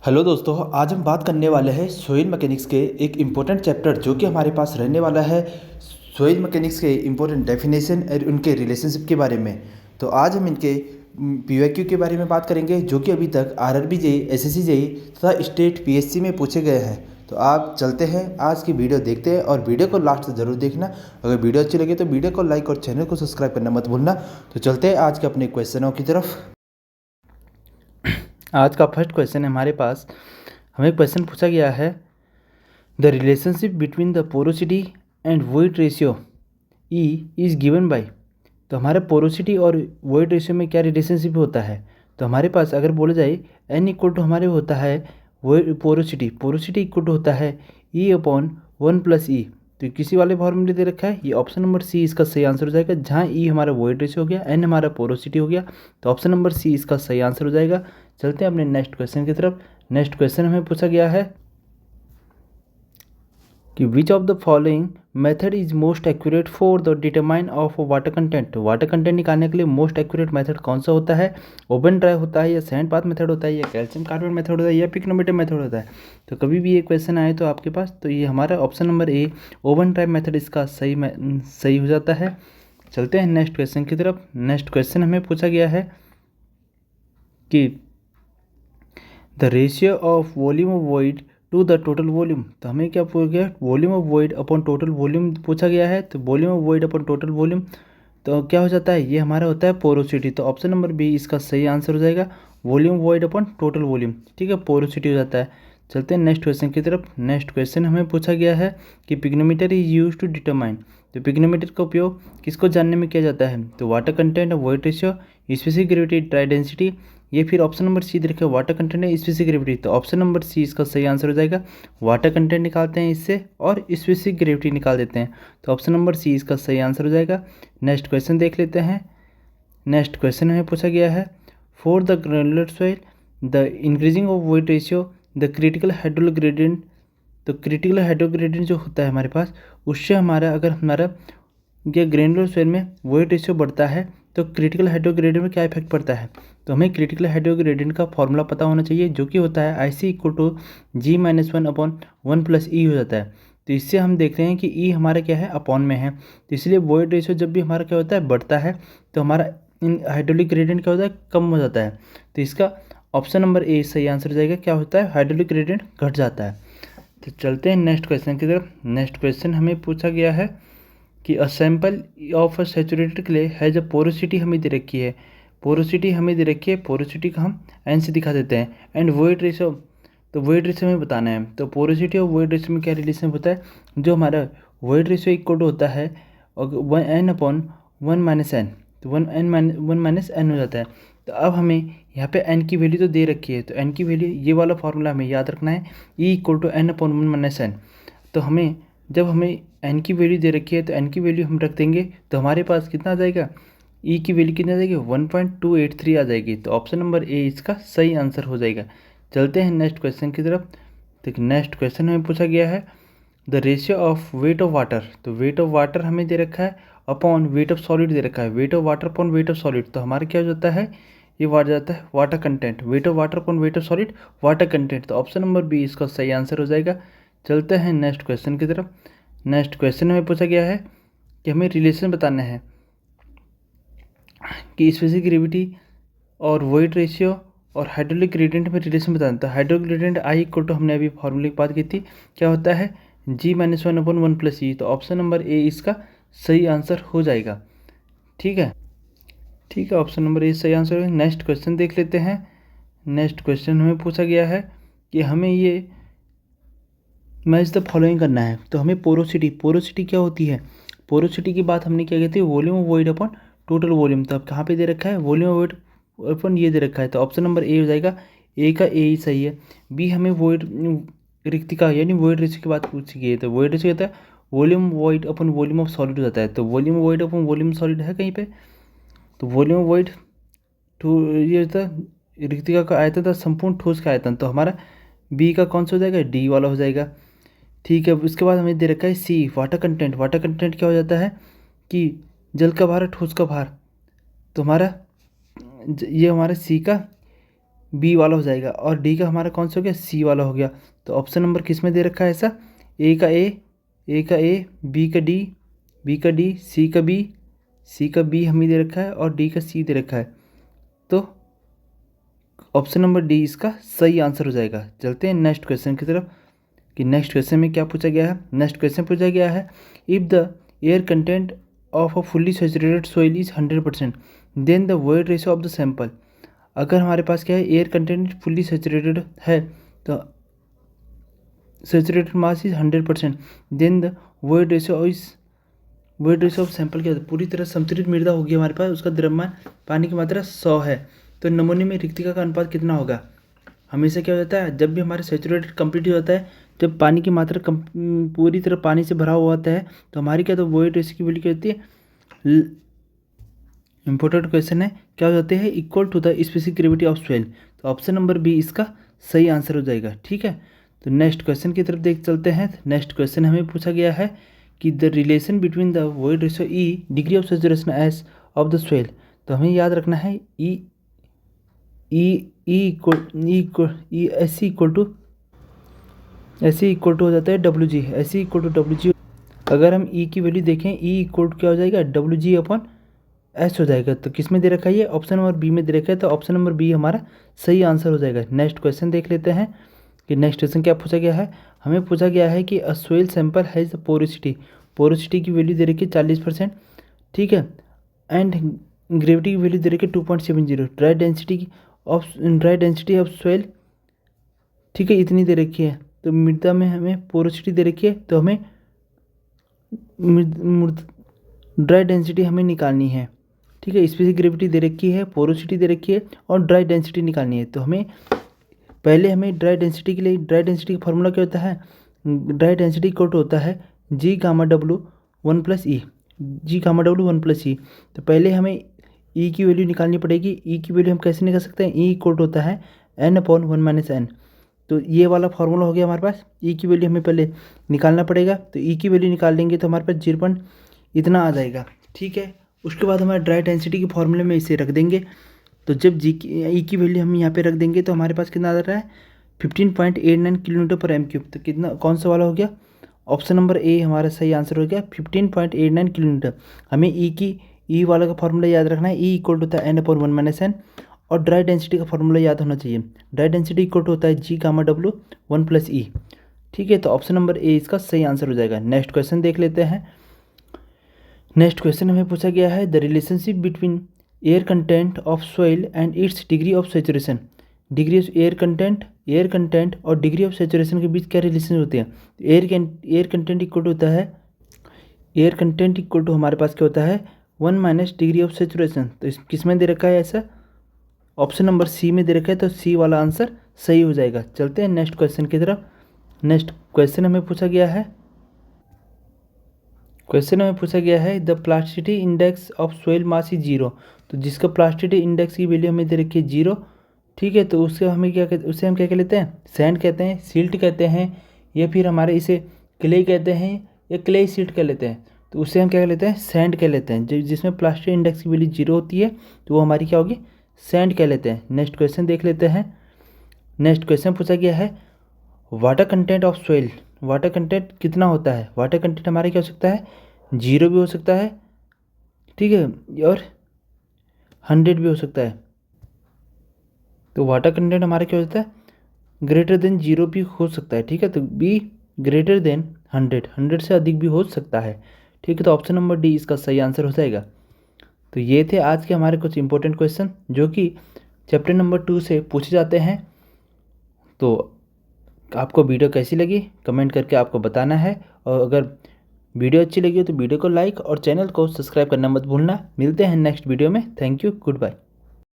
Hello दोस्तों, आज हम बात करने वाले हैं सॉइल मैकेनिक्स के एक इम्पोर्टेंट चैप्टर जो कि हमारे पास रहने वाला है। सॉइल मैकेनिक्स के इम्पोर्टेंट डेफिनेशन और उनके रिलेशनशिप के बारे में। तो आज हम इनके पीवाईक्यू के बारे में बात करेंगे जो कि अभी तक आरआरबी जेई, एसएससी जेई तथा स्टेट पीएससी में पूछे गए हैं। तो आप चलते हैं आज की वीडियो देखते हैं और वीडियो को लास्ट तक जरूर देखना। अगर वीडियो अच्छी लगे तो वीडियो को लाइक और चैनल को सब्सक्राइब करना मत भूलना। तो चलते हैं आज के अपने क्वेश्चनों की तरफ। आज का फर्स्ट क्वेश्चन है हमारे पास। हमें क्वेश्चन पूछा गया है, the relationship between the porosity and void ratio E is given by. तो हमारे पोरोसिटी और वॉइड रेशियो में क्या रिलेशनशिप होता है। तो हमारे पास अगर बोला जाए एन इक्वल टू हमारे होता है पोरोसिटी इक्वल टू होता है ई अपॉन 1+E। तो किसी वाले फॉर्मूले दे रखा है, ये ऑप्शन नंबर सी इसका सही आंसर हो जाएगा। जहाँ ई हमारा वॉइड रेशियो हो गया, एन हमारा पोरोसिटी हो गया, तो ऑप्शन नंबर सी इसका सही आंसर हो जाएगा। चलते हैं अपने नेक्स्ट क्वेश्चन की तरफ। नेक्स्ट क्वेश्चन हमें पूछा गया है कि which of the following method is most accurate for the determine of water content. Water content निकालने के लिए मोस्ट एक्यूरेट मेथड कौन सा होता है। ओवन ड्राई होता है, या सैंड पाथ मेथड होता है, या कैल्शियम कार्बोनेट मेथड होता है, या पिक्नोमीटर मेथड होता है। तो कभी भी ये क्वेश्चन आए तो आपके पास, तो ये हमारा option number A oven dry method इसका सही हो जाता है। चलते हैं नेक्स्ट क्वेश्चन की तरफ। नेक्स्ट क्वेश्चन हमें पूछा गया है कि the ratio of volume of void to the total volume. तो हमें क्या पूछा गया, volume of void upon total volume पूछा गया है। तो volume of void upon total volume तो क्या हो जाता है, ये हमारा होता है पोरोसिटी। तो ऑप्शन नंबर बी इसका सही आंसर हो जाएगा, volume void upon total volume. ठीक है, पोरोसिटी हो जाता है। चलते हैं नेक्स्ट क्वेश्चन की तरफ। नेक्स्ट क्वेश्चन हमें पूछा गया है कि pycnometer is use to determine. तो पिग्नोमीटर का उपयोग किसको जानने में किया जाता है। तो water content, void ratio, specific gravity, dry density, ये फिर ऑप्शन नंबर सी दे रखे वाटर कंटेंट है, स्पेसिफिक ग्रेविटी। तो ऑप्शन नंबर सी इसका सही आंसर हो जाएगा। वाटर कंटेंट निकालते हैं इससे और स्पेसिफिक ग्रेविटी निकाल देते हैं, तो ऑप्शन नंबर सी इसका सही आंसर हो जाएगा। नेक्स्ट क्वेश्चन देख लेते हैं। नेक्स्ट क्वेश्चन हमें पूछा गया है, for the granular soil the increasing of weight ratio the critical hydraulic gradient. तो क्रिटिकल हाइड्रोलिक ग्रेडियंट जो होता है हमारे पास, उससे हमारा अगर हमारा ये ग्रेनुलर सॉइल में वेट रेशियो बढ़ता है तो क्रिटिकल हाइड्रोलिक ग्रेडियंट में क्या इफेक्ट पड़ता है। तो हमें क्रिटिकल हाइड्रोलिक ग्रेडियंट का फॉर्मूला पता होना चाहिए, जो कि होता है IC इक्वल टू G-1/1+E हो जाता है। तो इससे हम देख रहे हैं कि E हमारा क्या है, अपॉन में है। तो इसलिए वॉइड रेशियो जब भी हमारा क्या होता है, बढ़ता है, तो हमारा इन हाइड्रोलिक ग्रेडियंट क्या होता है, कम हो जाता है। तो इसका ऑप्शन नंबर ए सही आंसर हो जाएगा। क्या होता है, हाइड्रोलिक ग्रेडियंट घट जाता है। तो चलते हैं नेक्स्ट क्वेश्चन की तरफ। नेक्स्ट क्वेश्चन हमें पूछा गया है कि a sample of a saturated clay has a porosity हमें दे रखी है। पोरोसिटी हमें दे रखी है, पोरोसिटी का हम एन से दिखा देते हैं, एंड वॉइड रेशियो। तो वॉइड रेशियो हमें बताना है। तो पोरोसिटी और वॉइड रेशियो में क्या रिलेशन होता है, जो हमारा वॉइड रेशियो इक्वल टू होता है और n/1 तो 1 - n हो जाता है। तो अब हमें यहाँ पे n की वैल्यू तो दे रखी है, तो n की वैल्यू ये वाला फॉर्मूला हमें याद रखना है, E equal to n/1 - n। तो हमें जब हमें n की वैल्यू दे रखी है तो n की वैल्यू हम रख देंगे, तो हमारे पास कितना आ जाएगा, E की वैल्यू कितना आ जाएगी, 1.283 आ जाएगी। तो ऑप्शन नंबर ए इसका सही आंसर हो जाएगा। चलते हैं नेक्स्ट क्वेश्चन की तरफ। तो नेक्स्ट क्वेश्चन हमें पूछा गया है, the ratio of weight of water. तो वेट ऑफ वाटर हमें दे रखा है अपॉन वेट ऑफ सॉलिड दे रखा है। Weight of water upon weight of solid, तो हमारा क्या हो जाता है, ये बढ़ जाता है water content. Weight of water upon weight of solid, water content. तो ऑप्शन नंबर बी इसका सही आंसर हो जाएगा। चलते हैं नेक्स्ट क्वेश्चन की तरफ। नेक्स्ट क्वेश्चन में पूछा गया है कि हमें रिलेशन बताना है कि स्पेसिफिक ग्रेविटी और वॉइड रेशियो और हाइड्रोलिक ग्रेडियंट में रिलेशन बताना। तो hydraulic gradient I equal to हमने अभी फॉर्मूले की बात की थी, क्या होता है, G-1/1+E। तो ऑप्शन नंबर ए इसका सही आंसर हो जाएगा। ठीक है, ठीक है, ऑप्शन नंबर ए सही आंसर है। नेक्स्ट क्वेश्चन देख लेते हैं। नेक्स्ट क्वेश्चन हमें पूछा गया है कि हमें ये मैच द फॉलोइंग करना है। तो हमें पोरोसिटी क्या होती है, पोरोसिटी की बात हमने क्या की थी, volume of void upon total volume. तो अब कहाँ पे दे रखा है, वॉल्यूम ऑफ वॉइड अपन ये दे रखा है। तो ऑप्शन नंबर ए हो जाएगा, ए का ए ही सही है। बी हमें वॉइड रिक्तिका यानी वॉइड रेशियो की बात पूछी गई है। तो वॉइड रेशियो होता है volume void upon volume of solid हो जाता है। तो volume void upon volume solid है कहीं पे, तो वॉल्यूम वॉइड टू ये होता है रिक्तिका का आयतन था संपूर्ण ठोस का आयतन। तो हमारा बी का कौन सा हो जाएगा, डी वाला हो जाएगा। ठीक है, उसके बाद हमें दे रखा है सी वाटर कंटेंट। वाटर कंटेंट क्या हो जाता है कि जल का भार ठोस का भार। तो हमारा ये हमारा सी का बी वाला हो जाएगा और डी का हमारा कौन सा हो गया, सी वाला हो गया। तो ऑप्शन नंबर किस में दे रखा है ऐसा, ए का ए, बी का डी, सी का बी हमें दे रखा है और डी का सी दे रखा है। तो ऑप्शन नंबर डी इसका सही आंसर हो जाएगा। चलते हैं नेक्स्ट क्वेश्चन की तरफ कि नेक्स्ट क्वेश्चन में क्या पूछा गया है। नेक्स्ट क्वेश्चन पूछा गया है, if the air content of a fully saturated soil is 100% then the weight ratio of the sample. अगर हमारे पास क्या है, एयर कंटेंट फुल्ली सैचुरेटेड है तो saturated mass is 100%, then the weight ratio of sample क्या होता है, पूरी तरह संतुलित मृदा होगी हमारे पास, उसका द्रव्यमान पानी की मात्रा 100 है। तो नमूने में रिक्तिका का अनुपात कितना होगा। हमेशा क्या हो जाता है, जब भी हमारा सैचुरेटेड कंप्लीट हो जाता है, जब पानी की मात्रा पूरी तरह पानी से भरा हुआ होता है, तो हमारी क्या, तो वेट रेशियो की वैल्यू क्या होती है, इंपॉर्टेंट क्वेश्चन है, क्या हो जाते हैं, equal to the specific gravity of soil. तो ऑप्शन नंबर बी इसका सही आंसर हो जाएगा। ठीक है, तो नेक्स्ट क्वेश्चन की तरफ देख चलते हैं। नेक्स्ट क्वेश्चन हमें पूछा गया है कि the relation between the weight ratio E degree of saturation S of the soil. तो हमें याद रखना है एस इक्वल टू हो जाता है W G, S equal to W G. अगर हम ई की वैल्यू देखें, ई इक्वल टू क्या हो जाएगा, डब्ल्यू जी अपॉन एस हो जाएगा। तो किस में दे रखा है ये, ऑप्शन नंबर बी में दे रखा है। तो ऑप्शन नंबर बी हमारा सही आंसर हो जाएगा। नेक्स्ट क्वेश्चन देख लेते हैं कि नेक्स्ट क्वेश्चन क्या पूछा गया है। हमें पूछा गया है कि अ सॉइल सैंपल हैज़ पोरोसिटी की वैल्यू दे रखी है 40%, ठीक है, एंड ग्रेविटी की वैल्यू दे रखी है 2.70, ड्राई डेंसिटी ऑफ सॉइल, ठीक है, इतनी दे रखी है। तो मृदा में हमें पोरोसिटी दे रखी है, तो हमें ड्राई डेंसिटी हमें निकालनी है। ठीक है, स्पेसिफिक ग्रेविटी दे रखी है, पोरोसिटी दे रखी है और ड्राई डेंसिटी निकालनी है। तो हमें पहले ड्राई डेंसिटी के लिए, ड्राई डेंसिटी का फॉर्मूला क्या होता है, ड्राई डेंसिटी कोट होता है जी गामा डब्लू 1 + ई, जी गामा डब्लू 1 + ई। तो पहले हमें ई की वैल्यू निकालनी पड़ेगी। ई की वैल्यू हम कैसे निकाल सकते हैं, ई कोट होता है n/1 - n। तो ये वाला फार्मूला हो गया हमारे पास। ई की वैल्यू हमें पहले निकालना पड़ेगा, तो ई की वैल्यू निकाल लेंगे तो हमारे पास 0 इतना आ जाएगा। ठीक है, उसके बाद हमारे ड्राई डेंसिटी के फॉर्मूले में इसे रख देंगे। तो जब ई की वैल्यू हम यहाँ पे रख देंगे तो हमारे पास कितना आ रहा है, 15.89 kN/m³। तो कितना, कौन सा वाला हो गया, ऑप्शन नंबर ए हमारा सही आंसर हो गया, 15.89 kN। हमें ई वाला का फॉर्मूला याद रखना है, ई इक्वल होता है n/1 - n, और ड्राई डेंसिटी का फॉर्मूला याद होना चाहिए। ड्राई डेंसिटी इक्वल होता है जी गामा डब्लू 1 + ई। ठीक है, तो ऑप्शन नंबर ए इसका सही आंसर हो जाएगा। नेक्स्ट क्वेश्चन देख लेते हैं। नेक्स्ट क्वेश्चन हमें पूछा गया है, the relationship between air content of soil and it's degree of saturation. Degree of air content और डिग्री ऑफ सैचुरेशन के बीच क्या रिलेशन होते हैं। एयर कंटेंट इक्वल होता है, एयर कंटेंट इक्वल टू हमारे पास क्या होता है 1 - डिग्री ऑफ सैचुरेशन। तो इस किस में दे रखा है ऐसा, ऑप्शन नंबर सी में दे रखा है। तो सी वाला आंसर सही हो जाएगा। चलते हैं नेक्स्ट क्वेश्चन की तरफ। नेक्स्ट क्वेश्चन हमें पूछा गया है, the plasticity index of soil mass is 0। तो जिसका प्लास्टिसिटी इंडेक्स की वैल्यू हमें दे रखी है 0, ठीक है, तो उससे हमें उसे हम क्या कहते हैं, सैंड कहते हैं, सिल्ट कहते हैं, या फिर हमारे इसे क्ले कहते हैं या क्ले सिल्ट कह लेते हैं। तो उससे हम क्या कह लेते हैं, सैंड कह लेते हैं। जिसमें प्लास्टिसिटी इंडेक्स की वैल्यू 0 होती है तो वो हमारी क्या होगी, सैंड कह लेते हैं। नेक्स्ट क्वेश्चन देख लेते हैं। नेक्स्ट क्वेश्चन पूछा गया है, water content of soil. Water content कितना होता है, वाटर कंटेंट हमारे क्या हो सकता है, 0 भी हो सकता है, ठीक है, और 100 भी हो सकता है। तो वाटर कंटेंट हमारा क्या होता है, ग्रेटर देन 0 भी हो सकता है। ठीक है, तो बी ग्रेटर देन 100 से अधिक भी हो सकता है। ठीक है, तो ऑप्शन नंबर डी इसका सही आंसर हो जाएगा। तो ये थे आज के हमारे कुछ इंपॉर्टेंट क्वेश्चन जो कि चैप्टर नंबर 2 से पूछे जाते हैं। तो आपको वीडियो कैसी लगी कमेंट करके आपको बताना है, और अगर वीडियो अच्छी लगी हो तो वीडियो को लाइक और चैनल को सब्सक्राइब करना मत भूलना। मिलते हैं नेक्स्ट वीडियो में। Thank you, good bye.